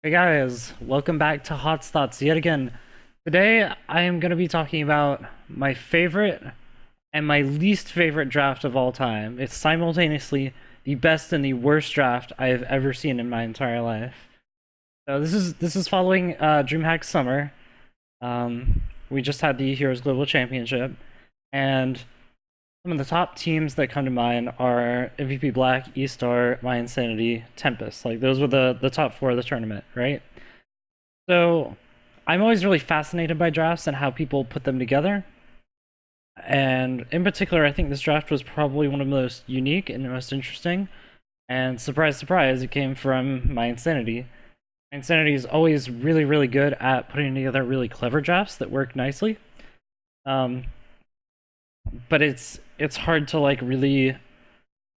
Hey guys, welcome back to HotS Thoughts yet again. Today I am going to be talking about my favorite and my least favorite draft of all time. It's simultaneously the best and the worst draft I have ever seen in my entire life. So this is following DreamHack Summer. We just had the Heroes Global Championship, and some of the top teams that come to mind are MVP Black, E-Star, mYinsanity, Tempest. Like those were the top four of the tournament, right? So I'm always really fascinated by drafts and how people put them together. And in particular, I think this draft was probably one of the most unique and the most interesting. And surprise, surprise, it came from mYinsanity. mYinsanity is always really, really good at putting together really clever drafts that work nicely. But it's hard to like really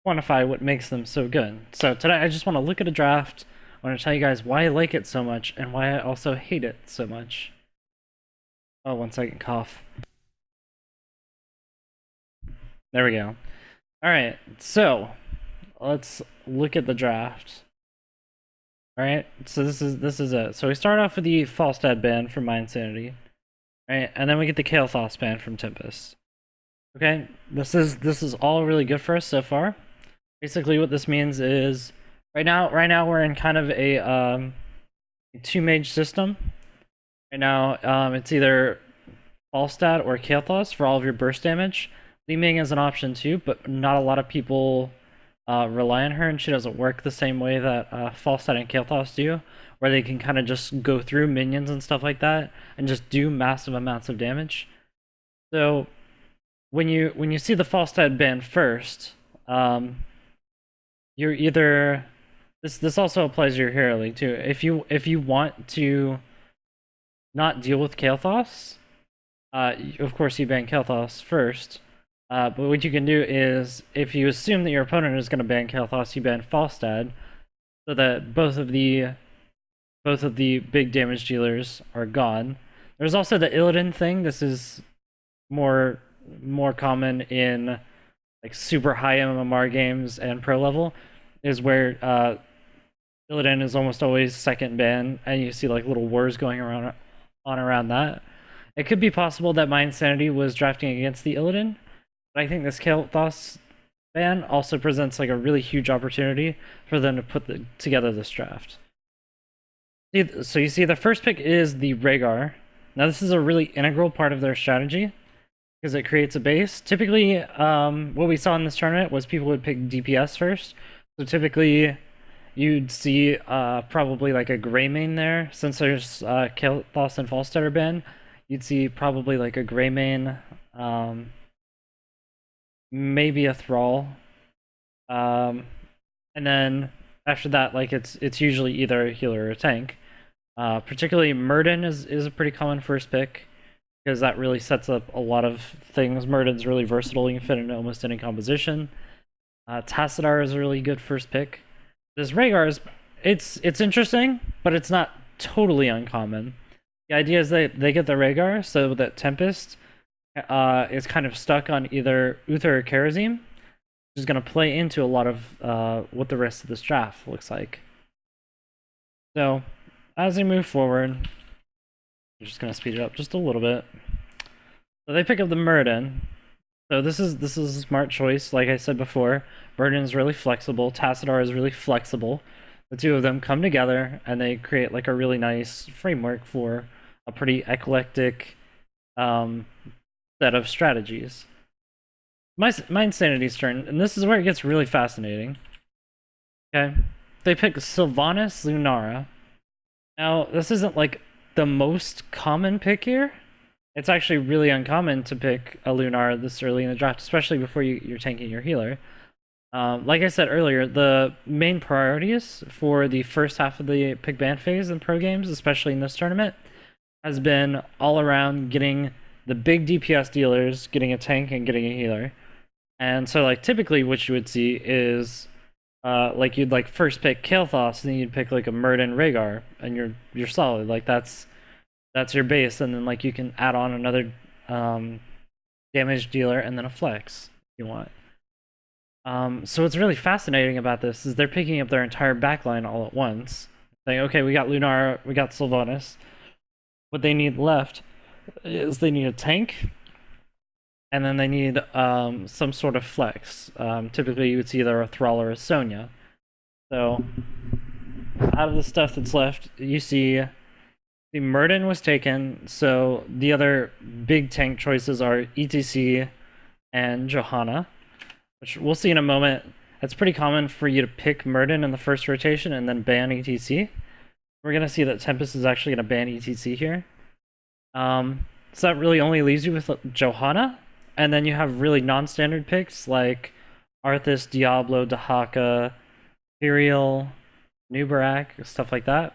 quantify what makes them so good. So today I just want to look at a draft. I want to tell you guys why I like it so much and why I also hate it so much. Oh, 1 second, cough. There we go. Alright, so let's look at the draft. Alright, so this is it. So we start off with the Falstad ban from mYinsanity. Right, and then we get the Kael'thas ban from Tempest. Okay, this is all really good for us so far. Basically what this means is right now we're in kind of a two mage system. Right now, it's either Falstad or Kael'thas for all of your burst damage. Li Ming is an option too, but not a lot of people rely on her, and she doesn't work the same way that Falstad and Kael'thas do, where they can kind of just go through minions and stuff like that and just do massive amounts of damage. So when you see the Falstad ban first, you're either this also applies to your Hero League too. If you want to not deal with Kael'thas, of course you ban Kael'thas first. But what you can do is, if you assume that your opponent is going to ban Kael'thas, you ban Falstad, so that both of the big damage dealers are gone. There's also the Illidan thing. This is more common in like super high MMR games and pro level, is where Illidan is almost always second ban, and you see like little wars going around that. It could be possible that mYinsanity was drafting against the Illidan, but I think this Kael'thas ban also presents like a really huge opportunity for them to put together this draft. So you see the first pick is the Rhaegar. Now this is a really integral part of their strategy because it creates a base. Typically, what we saw in this tournament was people would pick DPS first. So typically, you'd see probably like a Greymane there. Since there's Kael'thas and Falstad are banned, you'd see probably like a Greymane, maybe a Thrall, and then after that, like it's usually either a healer or a tank. Particularly Myrddin is a pretty common first pick, because that really sets up a lot of things. Myrddin's really versatile, you can fit into almost any composition. Tassadar is a really good first pick. This Rhaegar is it's interesting, but it's not totally uncommon. The idea is that they get the Rhaegar so that Tempest is kind of stuck on either Uther or Kharazim, which is going to play into a lot of what the rest of this draft looks like. So as we move forward, I'm just going to speed it up just a little bit. So they pick up the Myrddin. So this is a smart choice. Like I said before, Myrddin is really flexible. Tassadar is really flexible. The two of them come together and they create like a really nice framework for a pretty eclectic set of strategies. mYinsanity's turn, and this is where it gets really fascinating. Okay, they pick Sylvanas Lunara. Now this isn't like the most common pick here. It's actually really uncommon to pick a Lunara this early in the draft, especially before you're tanking your healer. Like I said earlier, the main priorities for the first half of the pick ban phase in pro games, especially in this tournament, has been all around getting the big DPS dealers, getting a tank, and getting a healer. And so like typically what you would see is like you'd like first pick Kael'thas, and then you'd pick like a Myrddin Rhaegar, and you're solid. Like that's your base, and then like you can add on another damage dealer and then a flex if you want. So what's really fascinating about this is they're picking up their entire backline all at once. saying, okay, we got Lunar, we got Sylvanas. What they need left is they need a tank, and then they need some sort of flex. Typically, you would see either a Thrall or a Sonya. So, out of the stuff that's left, you see the Murden was taken, so the other big tank choices are ETC and Johanna, which we'll see in a moment. It's pretty common for you to pick Murden in the first rotation and then ban ETC. We're going to see that Tempest is actually going to ban ETC here. So that really only leaves you with Johanna, and then you have really non-standard picks like Arthas, Diablo, Dahaka, Imperial, Nubarak, stuff like that.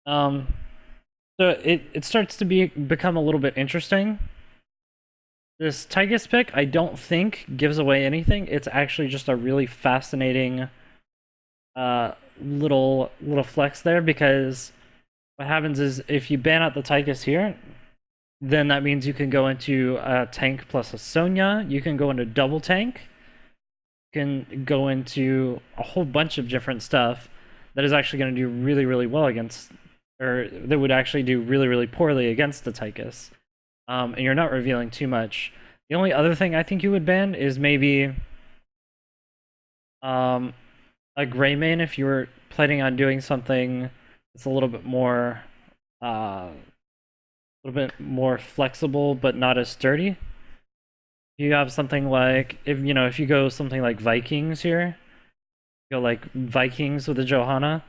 So it starts to become a little bit interesting. This Tychus pick, I don't think gives away anything. It's actually just a really fascinating little flex there, because what happens is if you ban out the Tychus here, then that means you can go into a tank plus a Sonya. You can go into double tank. You can go into a whole bunch of different stuff that is actually going to do really, really well against, or that would actually do really, really poorly against the Tychus. And you're not revealing too much. The only other thing I think you would ban is maybe a Greymane if you were planning on doing something that's a little bit more flexible but not as sturdy. You have something like, if you go something like Vikings here, go like Vikings with a Johanna,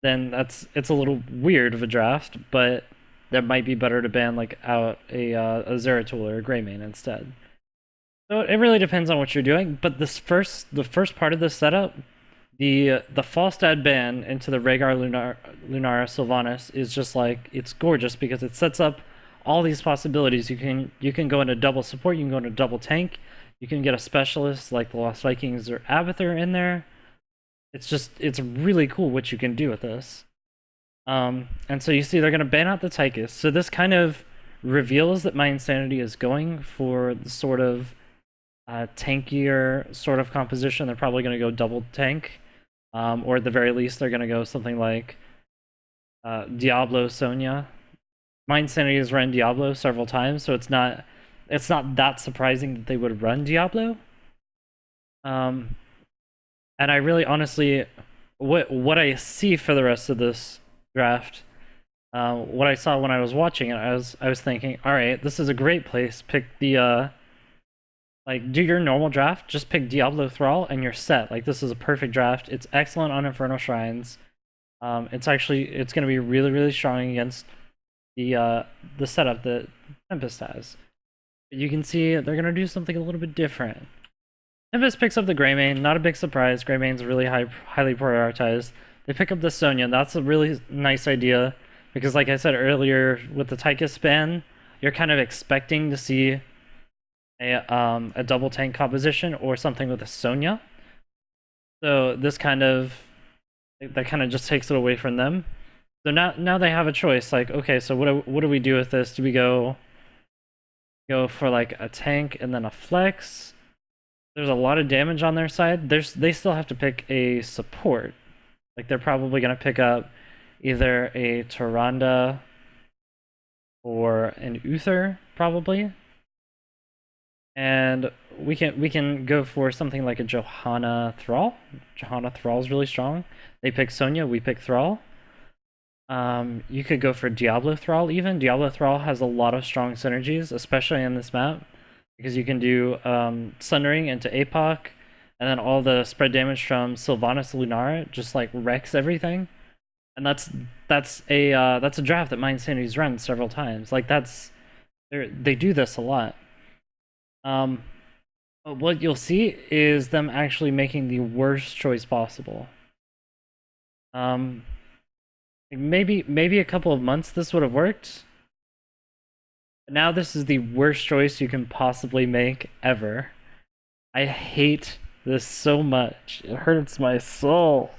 then it's a little weird of a draft, but that might be better to ban like out a Zeratul or a Greymane instead. So it really depends on what you're doing. But the first part of this setup, the Falstad ban into the Rhaegar Lunara Sylvanas is just like, it's gorgeous because it sets up all these possibilities. You can go into double support, you can go into double tank, you can get a specialist like the Lost Vikings or Abathur in there. It's really cool what you can do with this. And so you see they're going to ban out the Tychus. So this kind of reveals that mYinsanity is going for the sort of tankier sort of composition. They're probably going to go double tank. Or at the very least, they're going to go something like Diablo Sonya. mYinsanity has run Diablo several times, so it's not that surprising that they would run Diablo. And I really honestly, what I see for the rest of this draft, what I saw when I was watching it, I was thinking, all right, this is a great place. Pick the do your normal draft, just pick Diablo Thrall and you're set. Like, this is a perfect draft. It's excellent on Infernal Shrines. It's going to be really, really strong against the setup that Tempest has. But you can see they're going to do something a little bit different. Tempest picks up the Greymane, not a big surprise. Greymane's really highly prioritized. They pick up the Sonya. That's a really nice idea, because like I said earlier, with the Tychus ban, you're kind of expecting to see a double tank composition or something with a Sonya. So this kind of just takes it away from them. So now they have a choice. Like, okay, so what do we do with this? Do we go for like a tank and then a flex? There's a lot of damage on their side. They still have to pick a support. Like, they're probably going to pick up either a Tyrande or an Uther, probably. And we can go for something like a Johanna Thrall. Johanna Thrall is really strong. They pick Sonya, we pick Thrall. You could go for Diablo Thrall even. Diablo Thrall has a lot of strong synergies, especially on this map, because you can do Sundering into APOC, and then all the spread damage from Sylvanas Lunara just like wrecks everything. And that's a draft that mYinsanity's run several times. Like, they do this a lot. What you'll see is them actually making the worst choice possible. Maybe a couple of months this would have worked. But now this is the worst choice you can possibly make ever. I hate this so much. It hurts my soul.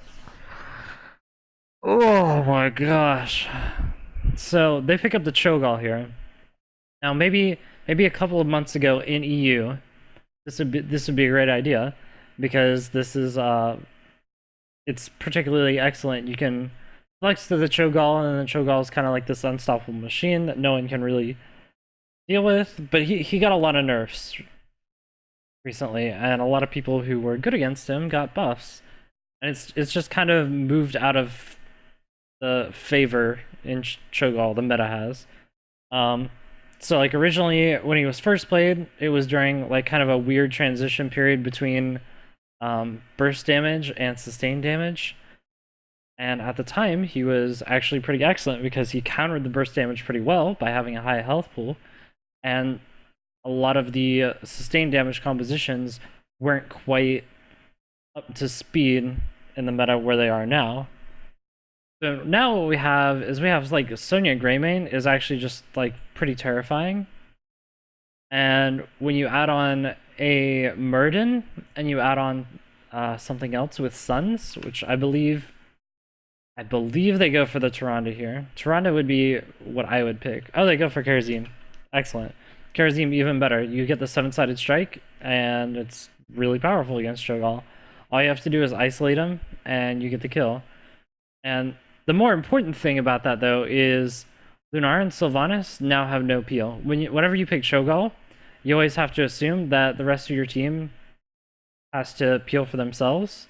Oh my gosh. So they pick up the Chogall here. Now maybe a couple of months ago in EU, this would be a great idea, because this is it's particularly excellent. You can flex to the Cho'Gall, and the Cho'Gall is kind of like this unstoppable machine that no one can really deal with. But he got a lot of nerfs recently, and a lot of people who were good against him got buffs, and it's just kind of moved out of the favor in Chogall the meta has. So like originally when he was first played, it was during like kind of a weird transition period between burst damage and sustained damage. And at the time, he was actually pretty excellent because he countered the burst damage pretty well by having a high health pool. And a lot of the sustained damage compositions weren't quite up to speed in the meta where they are now. So now what we have is like Sonya Greymane is actually just like pretty terrifying. And when you add on a Myrden and you add on something else with Suns, which I believe they go for the Tyrande here. Tyrande would be what I would pick. Oh, they go for Kharazim. Excellent. Kharazim even better. You get the 7-sided strike, and it's really powerful against Chogall. All you have to do is isolate him, and you get the kill. And the more important thing about that, though, is Lunara and Sylvanas now have no peel. Whenever you pick Chogall, you always have to assume that the rest of your team has to peel for themselves.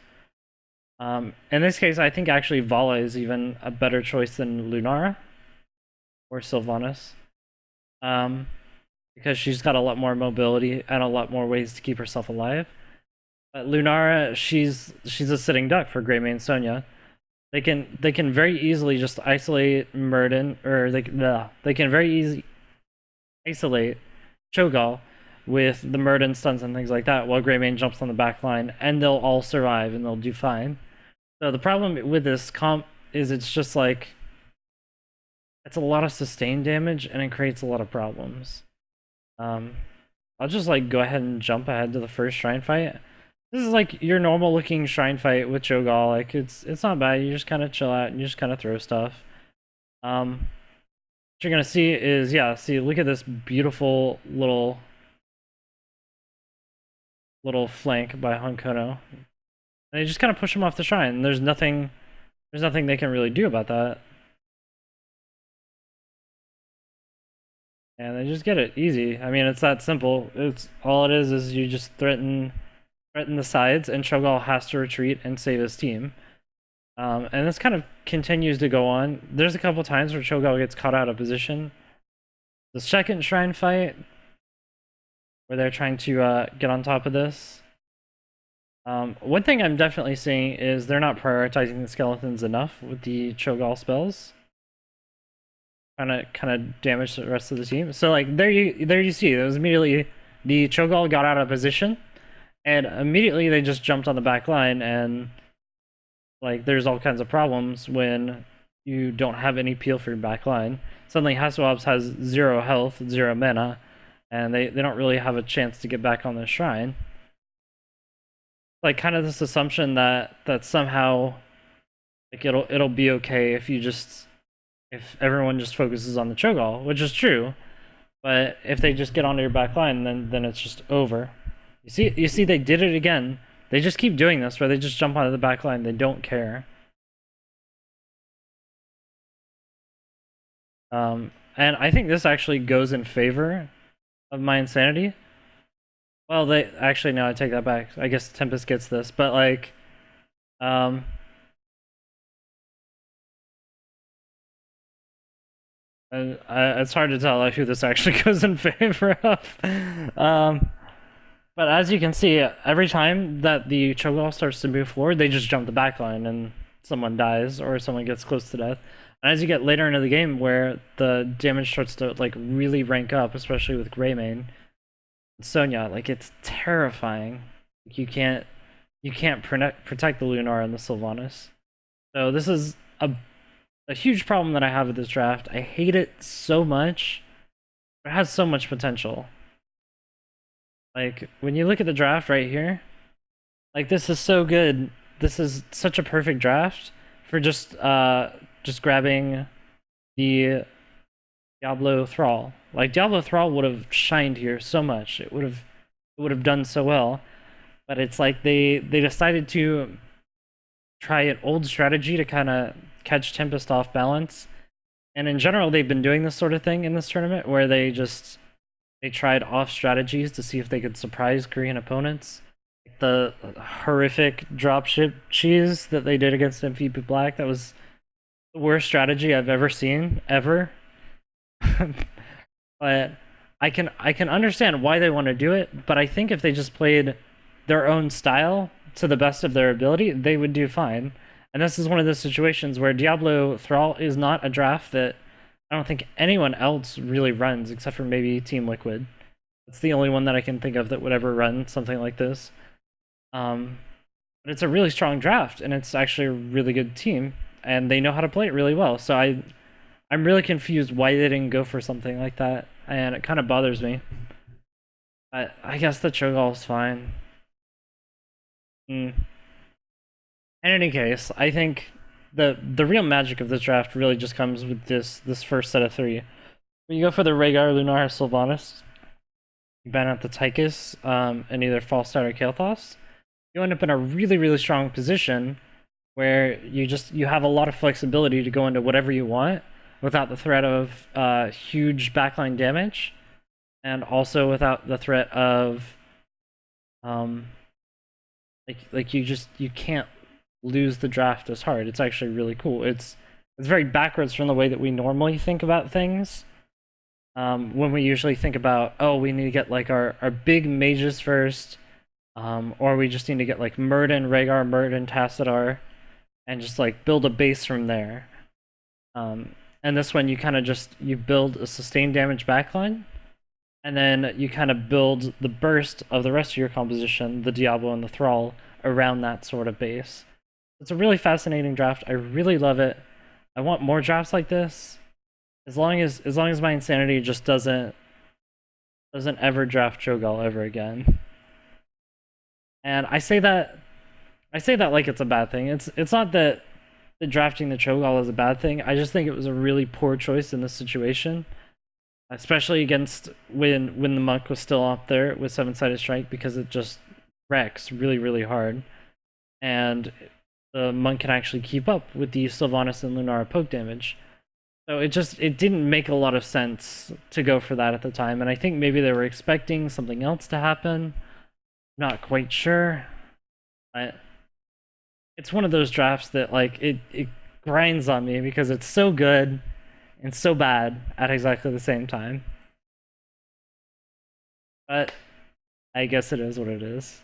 In this case, I think actually Vala is even a better choice than Lunara or Sylvanas, because she's got a lot more mobility and a lot more ways to keep herself alive. But Lunara, she's a sitting duck for Greymane Sonya. They can very easily just isolate Myrden, or they can very easily isolate Chogall with the Myrden stuns and things like that, while Greymane jumps on the back line, and they'll all survive and they'll do fine. So the problem with this comp is it's just like, it's a lot of sustained damage and it creates a lot of problems. I'll just like go ahead and jump ahead to the first shrine fight. This is like your normal looking shrine fight with Chogall. Like it's not bad. You just kind of chill out and you just kind of throw stuff. What you're gonna see is, yeah, see, look at this beautiful little flank by Hankono. And they just kind of push him off the shrine. There's nothing they can really do about that. And they just get it easy. I mean, it's that simple. It's all it is you just threaten the sides, and Chogall has to retreat and save his team. And this kind of continues to go on. There's a couple times where Chogall gets caught out of position. The second shrine fight, where they're trying to get on top of this. One thing I'm definitely seeing is they're not prioritizing the skeletons enough with the Chogall spells. Kind of damage the rest of the team. So like there you see, it was immediately the Chogall got out of position, and immediately they just jumped on the back line, and like there's all kinds of problems when you don't have any peel for your back line. Suddenly Hasselhoffs has 0 health, 0 mana, and they don't really have a chance to get back on the shrine. Like kind of this assumption that somehow like it'll be okay if everyone just focuses on the Chogall, which is true, but if they just get onto your back line, then it's just over. You see they did it again. They just keep doing this where they just jump onto the back line. They don't care. And I think this actually goes in favor of mYinsanity. Well, no, I take that back. I guess Tempest gets this, but like, it's hard to tell like who this actually goes in favor of. But as you can see, every time that the Chogall starts to move forward, they just jump the backline and someone dies or someone gets close to death. And as you get later into the game, where the damage starts to like really rank up, especially with Greymane, Sonya, like it's terrifying. You can't protect the Lunara and the Sylvanas. So this is a huge problem that I have with this draft. I hate it so much. It has so much potential. Like when you look at the draft right here, like this is so good. This is such a perfect draft for just grabbing the Diablo Thrall. Like Diablo Thrall would have shined here so much. It would have done so well. But it's like they decided to try an old strategy to kind of catch Tempest off balance. And in general, they've been doing this sort of thing in this tournament where they tried off strategies to see if they could surprise Korean opponents. The horrific dropship cheese that they did against MVP Black, that was the worst strategy I've ever seen, ever. But I can understand why they want to do it, but I think if they just played their own style to the best of their ability, they would do fine. And this is one of those situations where Diablo Thrall is not a draft that I don't think anyone else really runs, except for maybe Team Liquid. It's the only one that I can think of that would ever run something like this. But it's a really strong draft, and it's actually a really good team, and they know how to play it really well. So I'm really confused why they didn't go for something like that, and it kind of bothers me. I guess the Chogall is fine. In any case, I think the real magic of this draft really just comes with this first set of three. When you go for the Rhaegar, Lunar, Sylvanas, you ban out the Tychus, and either Falstad or Kael'thas, you end up in a really strong position where you have a lot of flexibility to go into whatever you want without the threat of huge backline damage, and also without the threat of you can't lose the draft as hard. It's actually really cool. It's very backwards from the way that we normally think about things. When we usually think about, oh, we need to get like our big mages first, or we just need to get like Myrddin, Rhaegar, Myrddin, Tassadar, and just like build a base from there. And this one you kind of you build a sustained damage backline, and then you kind of build the burst of the rest of your composition, the Diablo and the Thrall, around that sort of base. It's a really fascinating draft. I really love it. I want more drafts like this. As long as mYinsanity just doesn't ever draft Cho'Gall ever again. And I say that like it's a bad thing. It's not that drafting the Chogall is a bad thing. I just think it was a really poor choice in this situation, especially against when the monk was still up there with 7-sided strike, because it just wrecks really hard, and the monk can actually keep up with the Sylvanas and Lunara poke damage. So it didn't make a lot of sense to go for that at the time, and I think maybe they were expecting something else to happen. Not quite sure, but it's one of those drafts that like it grinds on me because it's so good and so bad at exactly the same time. But I guess it is what it is.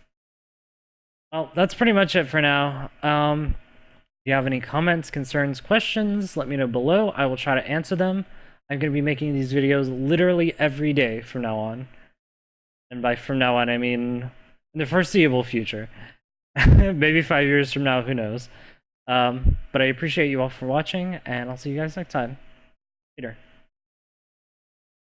Well, that's pretty much it for now. If you have any comments, concerns, questions, let me know below. I will try to answer them. I'm going to be making these videos literally every day from now on. And by from now on, I mean in the foreseeable future. Maybe 5 years from now, who knows. But I appreciate you all for watching, and I'll see you guys next time. Later.